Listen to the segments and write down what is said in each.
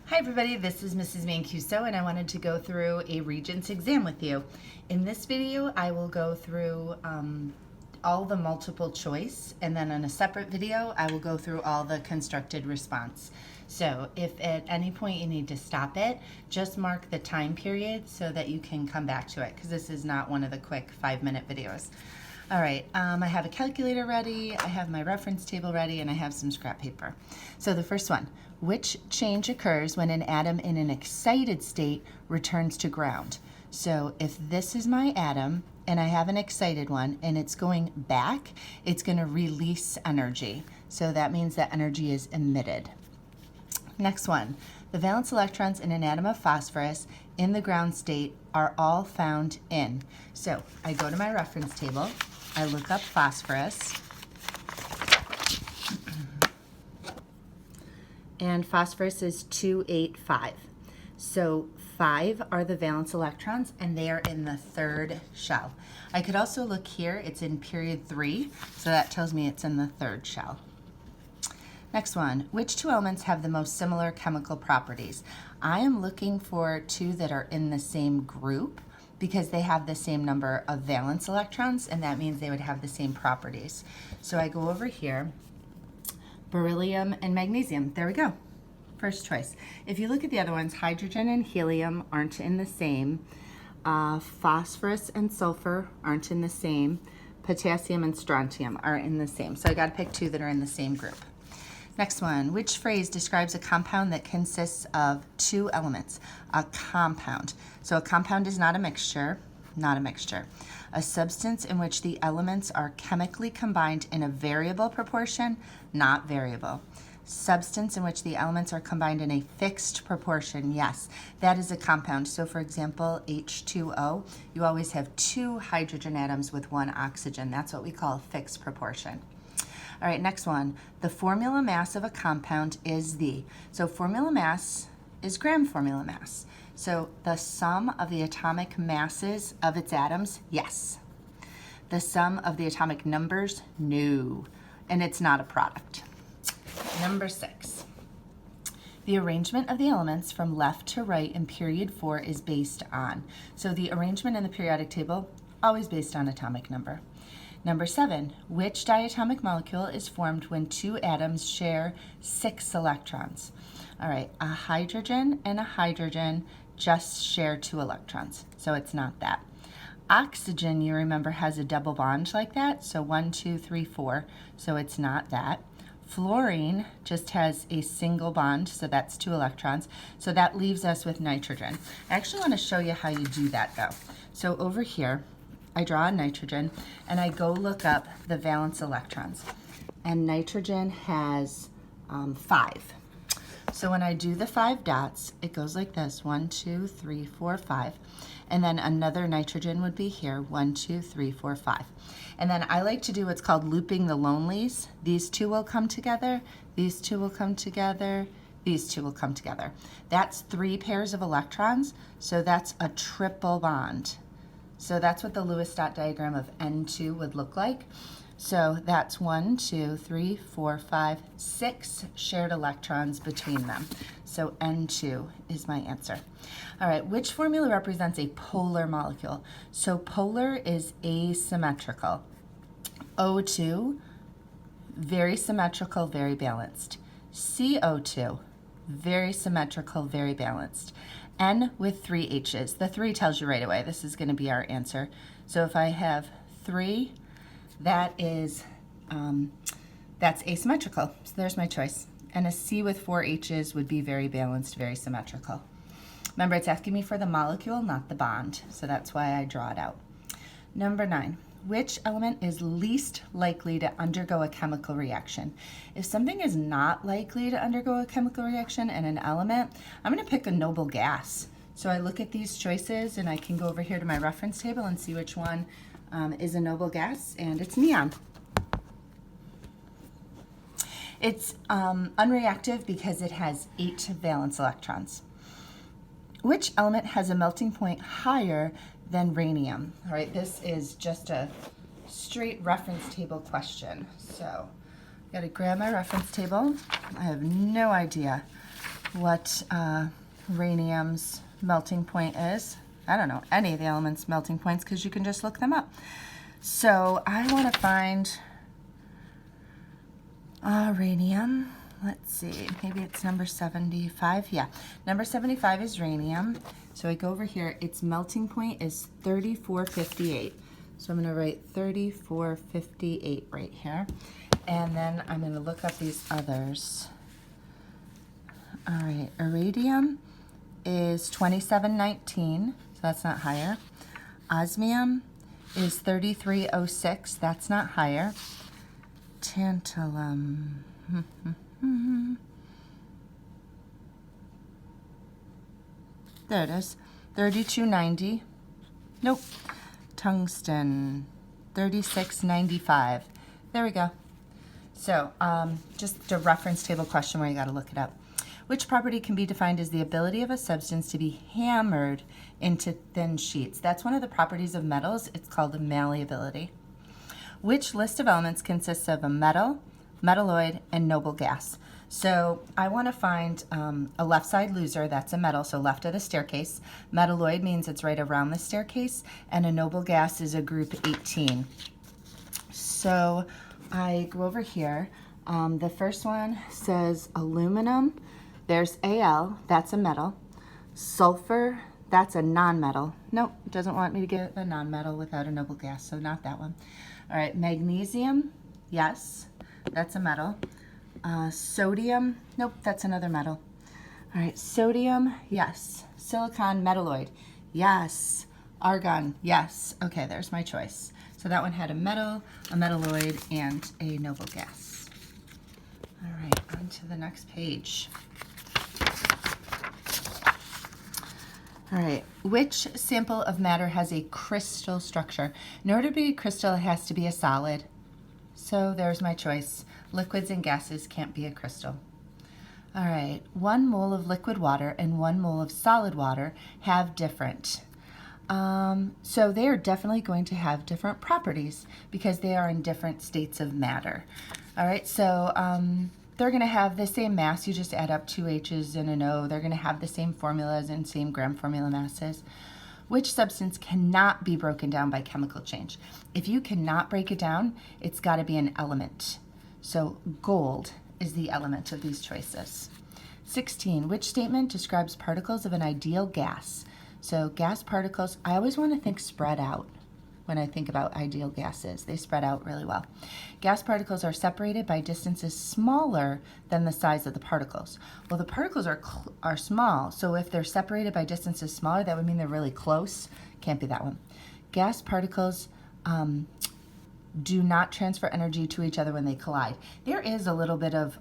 Hi everybody, this is Mrs. Mancuso and I wanted to go through a Regents exam with you. In this video I will go through all the multiple choice, and then in a separate video I will go through all the constructed response. So if at any point you need to stop it, just mark the time period so that you can come back to it, because this is not one of the quick 5-minute videos. All right, I have a calculator ready, I have my reference table ready, and I have some scrap paper. So the first one, which change occurs when an atom in an excited state returns to ground? So if this is my atom and I have an excited one and it's going back, it's going to release energy. So that means that energy is emitted. Next one, the valence electrons in an atom of phosphorus in the ground state are all found in. So I go to my reference table, I look up phosphorus, and phosphorus is 285. So 5 are the valence electrons and they are in the third shell. I could also look here, it's in period 3, so that tells me it's in the third shell. Next one, which two elements have the most similar chemical properties? I am looking for two that are in the same group because they have the same number of valence electrons, and that means they would have the same properties. So I go over here, beryllium and magnesium. There we go, first choice. If you look at the other ones, hydrogen and helium aren't in the same. Phosphorus and sulfur aren't in the same. Potassium and strontium are in the same. So I got to pick two that are in the same group. Next one, which phrase describes a compound that consists of two elements? A compound. So a compound is not a mixture, not a mixture. A substance in which the elements are chemically combined in a variable proportion, not variable. Substance in which the elements are combined in a fixed proportion, yes, that is a compound. So for example, H2O, you always have 2 hydrogen atoms with 1 oxygen. That's what we call a fixed proportion. All right, next one. The formula mass of a compound is so formula mass is gram formula mass. So the sum of the atomic masses of its atoms, yes. The sum of the atomic numbers, no. And it's not a product. Number 6. The arrangement of the elements from left to right in period 4 is based on. So the arrangement in the periodic table, always based on atomic number. Number 7, which diatomic molecule is formed when 2 atoms share 6 electrons? All right, a hydrogen and a hydrogen just share 2 electrons, so it's not that. Oxygen, you remember, has a double bond like that, so 1, 2, 3, 4, so it's not that. Fluorine just has a single bond, so that's 2 electrons, so that leaves us with nitrogen. I actually want to show you how you do that though. So over here, I draw a nitrogen and I go look up the valence electrons. And nitrogen has 5. So when I do the 5 dots, it goes like this, 1, 2, 3, 4, 5. And then another nitrogen would be here, 1, 2, 3, 4, 5. And then I like to do what's called looping the lonelies. These 2 will come together, these 2 will come together, these 2 will come together. That's 3 pairs of electrons, so that's a triple bond. So that's what the Lewis dot diagram of N2 would look like. So that's 1, 2, 3, 4, 5, 6 shared electrons between them. So N2 is my answer. All right, which formula represents a polar molecule? So polar is asymmetrical. O2, very symmetrical, very balanced. CO2, very symmetrical, very balanced. N with 3 H's. The 3 tells you right away this is going to be our answer. So if I have 3, that is that's asymmetrical. So there's my choice. And a C with 4 H's would be very balanced, very symmetrical. Remember, it's asking me for the molecule, not the bond. So that's why I draw it out. Number 9. Which element is least likely to undergo a chemical reaction? If something is not likely to undergo a chemical reaction in an element, I'm going to pick a noble gas. So I look at these choices and I can go over here to my reference table and see which one is a noble gas, and it's neon. It's unreactive because it has 8 valence electrons. Which element has a melting point higher than rhenium? All right, this is just a straight reference table question. So, got to grab my reference table. I have no idea what rhenium's melting point is. I don't know any of the elements' melting points because you can just look them up. So I want to find rhenium. Let's see, maybe it's number 75. Yeah, number 75 is rhenium. So I go over here, its melting point is 3458. So I'm going to write 3458 right here. And then I'm going to look up these others. All right, iridium is 2719, so that's not higher. Osmium is 3306, that's not higher. Tantalum. There it is, 3290. Nope. Tungsten, 3695. There we go. So just a reference table question where you got to look it up. Which property can be defined as the ability of a substance to be hammered into thin sheets? That's one of the properties of metals. It's called the malleability. Which list of elements consists of a metal, metalloid, and noble gas? So I want to find a left side loser, that's a metal, so left of the staircase. Metalloid means it's right around the staircase, and a noble gas is a group 18. So I go over here. The first one says aluminum. There's Al, that's a metal. Sulfur, that's a nonmetal. Nope, it doesn't want me to get a nonmetal without a noble gas, so not that one. All right, magnesium, yes, that's a metal. Sodium, nope, that's another metal. All right, sodium, yes. Silicon, metalloid, yes. Argon, yes. Okay, there's my choice. So that one had a metal, a metalloid, and a noble gas. All right, on to the next page. All right, which sample of matter has a crystal structure? In order to be a crystal, it has to be a solid. So there's my choice. Liquids and gases can't be a crystal. All right, 1 mole of liquid water and 1 mole of solid water have different. So they are definitely going to have different properties because they are in different states of matter. All right, so they're going to have the same mass. You just add up 2 H's and an O. They're going to have the same formulas and same gram formula masses. Which substance cannot be broken down by chemical change? If you cannot break it down, it's got to be an element. So gold is the element of these choices. 16, which statement describes particles of an ideal gas? So gas particles, I always want to think spread out when I think about ideal gases. They spread out really well. Gas particles are separated by distances smaller than the size of the particles. Well, the particles are small, so if they're separated by distances smaller, that would mean they're really close. Can't be that one. Gas particles do not transfer energy to each other when they collide. There is a little bit of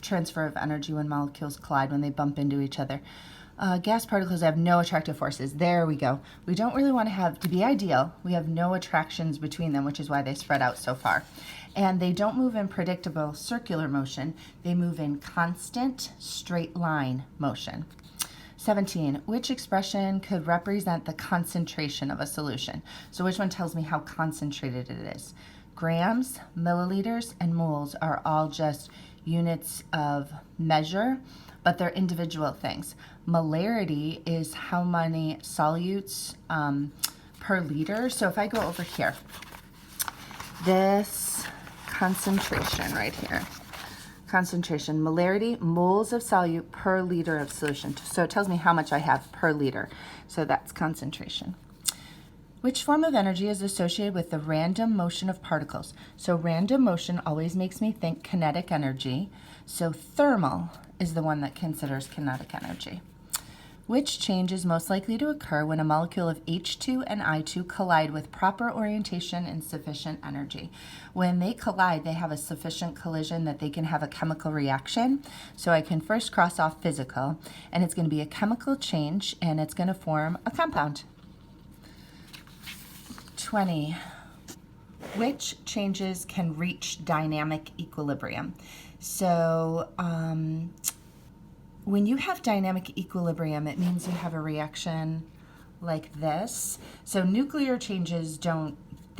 transfer of energy when molecules collide, when they bump into each other. Gas particles have no attractive forces. There we go. We don't really want to have, to be ideal, we have no attractions between them, which is why they spread out so far. And they don't move in predictable circular motion. They move in constant straight line motion. 17, which expression could represent the concentration of a solution? So which one tells me how concentrated it is? Grams, milliliters, and moles are all just units of measure, but they're individual things. Molarity is how many solutes per liter. So if I go over here, this concentration right here, concentration, molarity, moles of solute per liter of solution. So it tells me how much I have per liter. So that's concentration. Which form of energy is associated with the random motion of particles? So random motion always makes me think kinetic energy. So thermal is the one that considers kinetic energy. Which change is most likely to occur when a molecule of H2 and I2 collide with proper orientation and sufficient energy? When they collide, they have a sufficient collision that they can have a chemical reaction. So I can first cross off physical, and it's going to be a chemical change, and it's going to form a compound. 20. Which changes can reach dynamic equilibrium? So when you have dynamic equilibrium, it means you have a reaction like this. So nuclear changes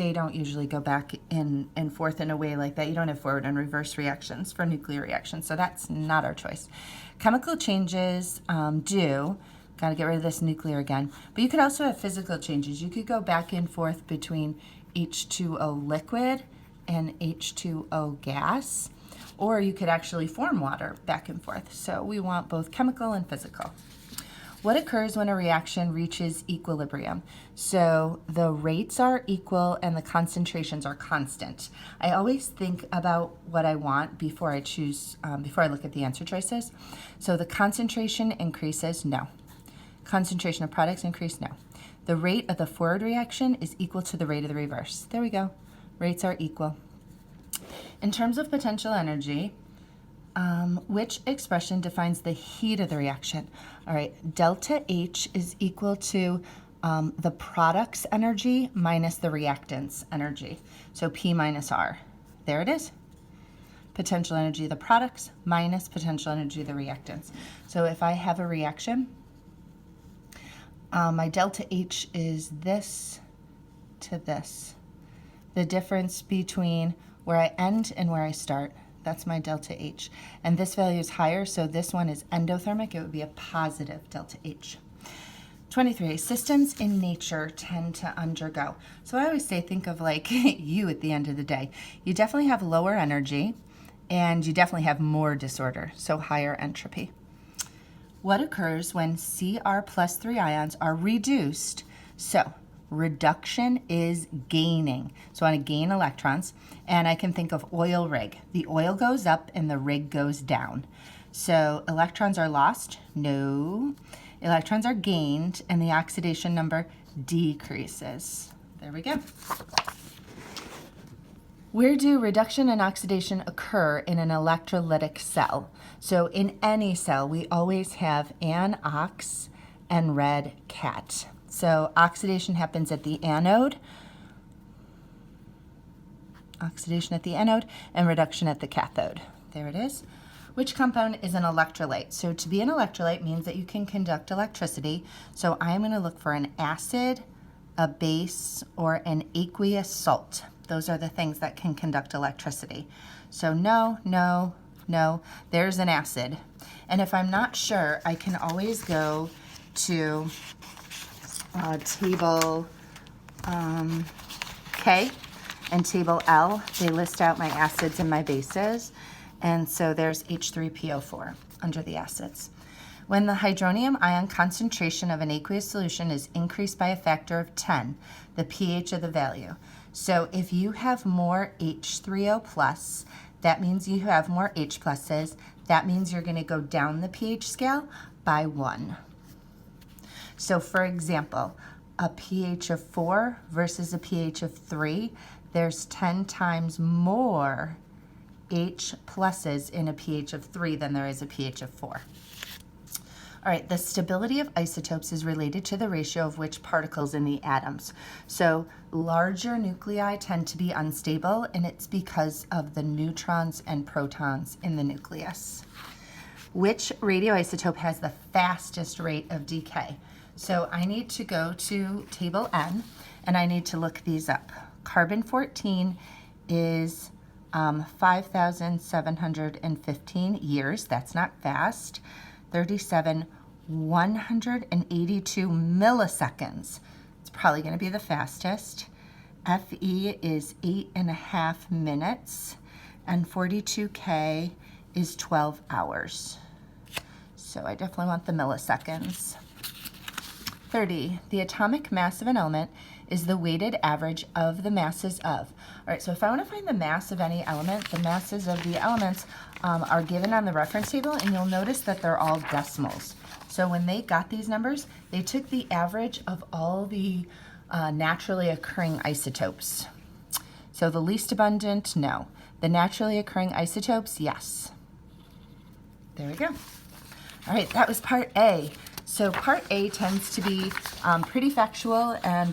they don't usually go back and forth in a way like that. You don't have forward and reverse reactions for nuclear reactions, so that's not our choice. Chemical changes do. Got to get rid of this nuclear again. But you could also have physical changes. You could go back and forth between H2O liquid and H2O gas, or you could actually form water back and forth. So we want both chemical and physical. What occurs when a reaction reaches equilibrium? So the rates are equal and the concentrations are constant. I always think about what I want before I choose, before I look at the answer choices. So the concentration increases, no. Concentration of products increase, no. The rate of the forward reaction is equal to the rate of the reverse. There we go. Rates are equal. In terms of potential energy, which expression defines the heat of the reaction? All right, delta H is equal to the product's energy minus the reactant's energy. So P minus R. There it is. Potential energy of the products minus potential energy of the reactants. So if I have a reaction, my delta H is this to this. The difference between where I end and where I start, that's my delta H. And this value is higher, so this one is endothermic. It would be a positive delta H. 23, systems in nature tend to undergo. So I always say, think of like you at the end of the day. You definitely have lower energy, and you definitely have more disorder, so higher entropy. What occurs when Cr plus 3 ions are reduced? So reduction is gaining. So I want to gain electrons, and I can think of oil rig. The oil goes up and the rig goes down. So electrons are lost? No. Electrons are gained, and the oxidation number decreases. There we go. Where do reduction and oxidation occur in an electrolytic cell? So in any cell, we always have an-ox and red cat. So oxidation happens at the anode, oxidation at the anode, and reduction at the cathode. There it is. Which compound is an electrolyte? So to be an electrolyte means that you can conduct electricity. So I'm going to look for an acid, a base, or an aqueous salt. Those are the things that can conduct electricity. So no, no, no, there's an acid. And if I'm not sure, I can always go to table K and table L. They list out my acids and my bases. And so there's H3PO4 under the acids. When the hydronium ion concentration of an aqueous solution is increased by a factor of 10, the pH of the value. So if you have more H3O plus, that means you have more H pluses. That means you're going to go down the pH scale by 1. So for example, a pH of 4 versus a pH of 3, there's 10 times more H pluses in a pH of 3 than there is a pH of 4. All right, the stability of isotopes is related to the ratio of which particles in the atoms. So larger nuclei tend to be unstable, and it's because of the neutrons and protons in the nucleus. Which radioisotope has the fastest rate of decay? So I need to go to table N, and I need to look these up. Carbon-14 is 5,715 years. That's not fast. 37, 182 milliseconds. It's probably going to be the fastest. Fe is 8.5 minutes, and 42K is 12 hours. So I definitely want the milliseconds. 30, the atomic mass of an element is the weighted average of the masses of. All right, so if I want to find the mass of any element, the masses of the elements are given on the reference table, and you'll notice that they're all decimals. So when they got these numbers, they took the average of all the naturally occurring isotopes. So the least abundant, no. The naturally occurring isotopes, yes. There we go. All right, that was part A. So part A tends to be pretty factual and